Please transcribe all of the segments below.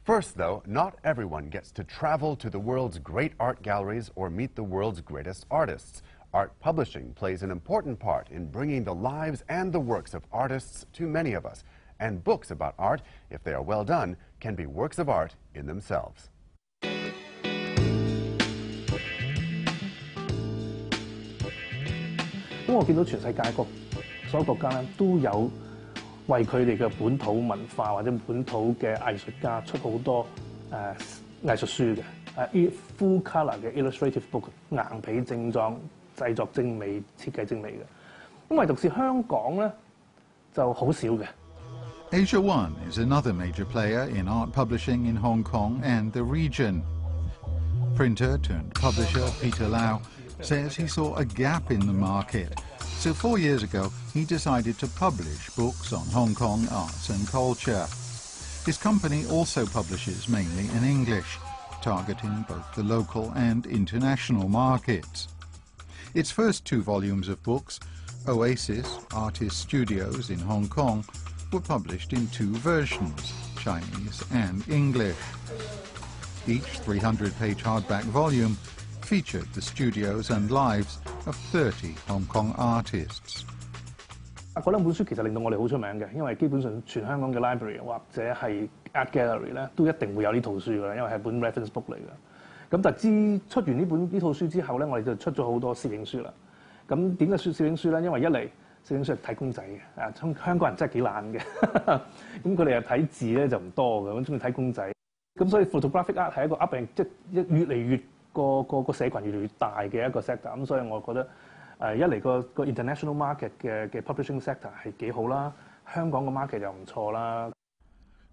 First, though, not everyone gets to travel to the world's great art galleries or meet the world's greatest artists. Art publishing plays an important part in bringing the lives and the works of artists to many of us. And books about art, if they are well done, can be works of art in themselves. 咁我見到全世界所有國家咧都有為佢哋嘅本土文化或者本土嘅藝術家出好多藝術書嘅full colour 嘅 illustrative book 硬皮正裝，製作精美，設計精美嘅。咁唯獨是香港咧就好少嘅。 Asia One is another major player in art publishing in Hong Kong and the region. Printer turned publisher Peter Lau says he saw a gap in the market. So 4 years ago, he decided to publish books on Hong Kong arts and culture. His company also publishes mainly in English, targeting both the local and international markets. Its first 2 volumes of books, Oasis, Artist Studios in Hong Kong, were published in 2 versions, Chinese and English. Each 300-page hardback volume featured the studios and lives of 30 Hong Kong artists. 嗰兩本書其實令到我哋好出名嘅，因為基本上全香港嘅 library 或者係 art gallery 咧都一定會有呢套書㗎啦，因為係本 reference book 嚟嘅。咁但係出完呢套書之後咧，我哋就出咗好多攝影書啦。咁點解攝影書咧？因為一嚟攝影書係睇公仔嘅，香港人真係幾懶嘅，咁佢哋又睇字咧就唔多嘅，咁中意睇公仔。咁所以 photographic art 係一個 up and 即係越嚟越個社群越嚟越大嘅一個 sector， 咁所以我覺得一嚟個 international market 嘅 publishing sector 係幾好啦，香港個 market 又唔錯啦。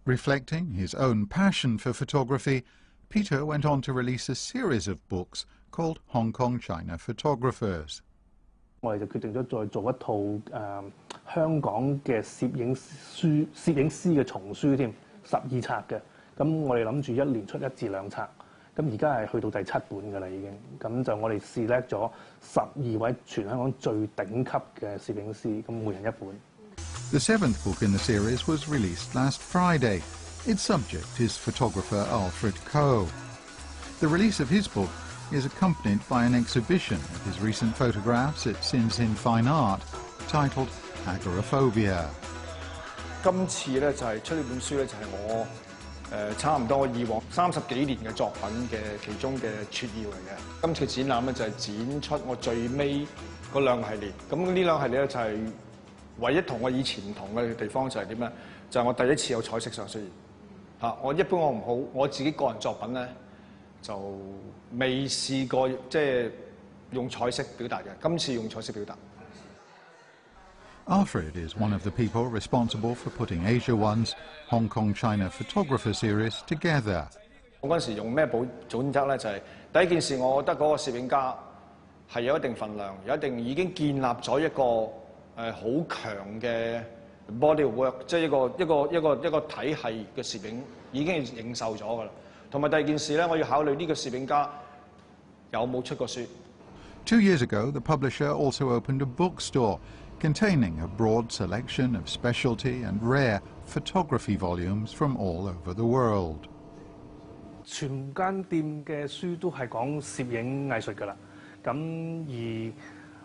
Reflecting his own passion for photography, Peter went on to release a series of books called Hong Kong China Photographers. 我哋就決定咗再做一套香港嘅攝影師嘅叢書添，12冊嘅。咁我哋諗住一年出1至2冊。 咁而家係去到第7本㗎啦，已經。咁就我哋 select 咗12位全香港最頂級嘅攝影師，咁每人1本。The 7th book in the series was released last Friday. Its subject is photographer Alfred Coe. The release of his book is accompanied by an exhibition of his recent photographs at Sin Sin Fine Art, titled Agoraphobia. 今次咧就係出呢本書咧，就係我。 差唔多以往30幾年嘅作品嘅其中嘅撮要嚟嘅。今次展覽咧就係展出我最尾嗰2系列。咁呢2系列咧就係唯一同我以前唔同嘅地方就係點咧？就係我第一次有彩色上書嚇。我一般我唔好，我自己個人作品咧就未試過即係用彩色表達嘅。今次用彩色表達。 Alfred is one of the people responsible for putting Asia One's Hong Kong China Photographer series together. 我嗰陣時用咩準則咧？就係第一件事，我覺得嗰個攝影家係有一定份量，已經建立咗一個好強嘅 body of work， 即係一個體系嘅攝影已經係認受咗㗎啦。同埋第二件事咧，我要考慮呢個攝影家有冇出過書。2 years ago, the publisher also opened a bookstore containing a broad selection of specialty and rare photography volumes from all over the world. 全間店嘅書都係講攝影藝術㗎啦，咁而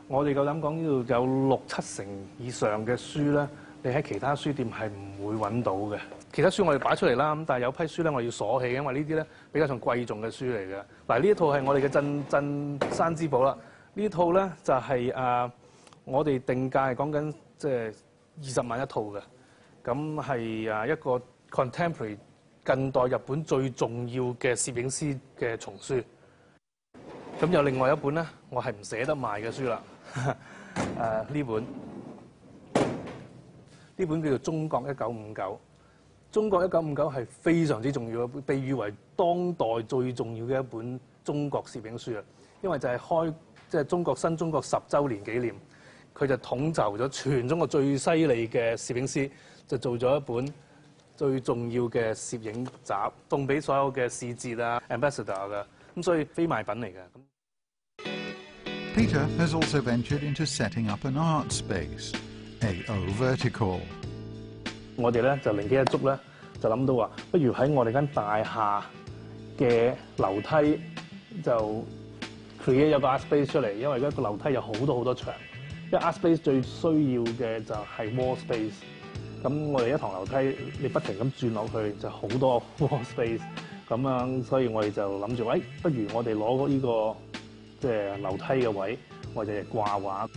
我哋夠膽講呢度有6-7成以上嘅書咧，你喺其他書店係唔會揾到嘅。其他書我哋擺出嚟啦，咁但係有批書咧我哋要鎖起，因為呢啲咧比較上貴重嘅書嚟嘅。嗱呢一套係我哋嘅鎮山之寶啦，呢套咧就係我哋定價係講緊即係20萬一套嘅，咁係一個 contemporary 近代日本最重要嘅攝影師嘅叢書。咁有另外一本咧，我係唔捨得賣嘅書啦。呢本叫做《中國1959》。中國1959係非常之重要嘅，被譽為當代最重要嘅一本中國攝影書啊！因為就係即係新中國10週年紀念。佢就統籌咗全中國最犀利嘅攝影師，就做咗一本最重要嘅攝影集，送俾所有嘅使節啊、ambassador 嘅，咁所以非賣品嚟嘅。Peter has also ventured into setting up an art space, AO Vertical. 我哋咧就靈機一觸咧，就諗到話，不如喺我哋間大廈嘅樓梯就 create 一個 art space 出嚟，因為而家個樓梯有好多牆。因為 art space 最需要嘅就係 wall space。咁我哋一堂樓梯，你不停咁轉落去就好多 wall space。咁樣，所以我哋就諗住，不如我哋攞呢個即係樓梯嘅位，我哋掛畫。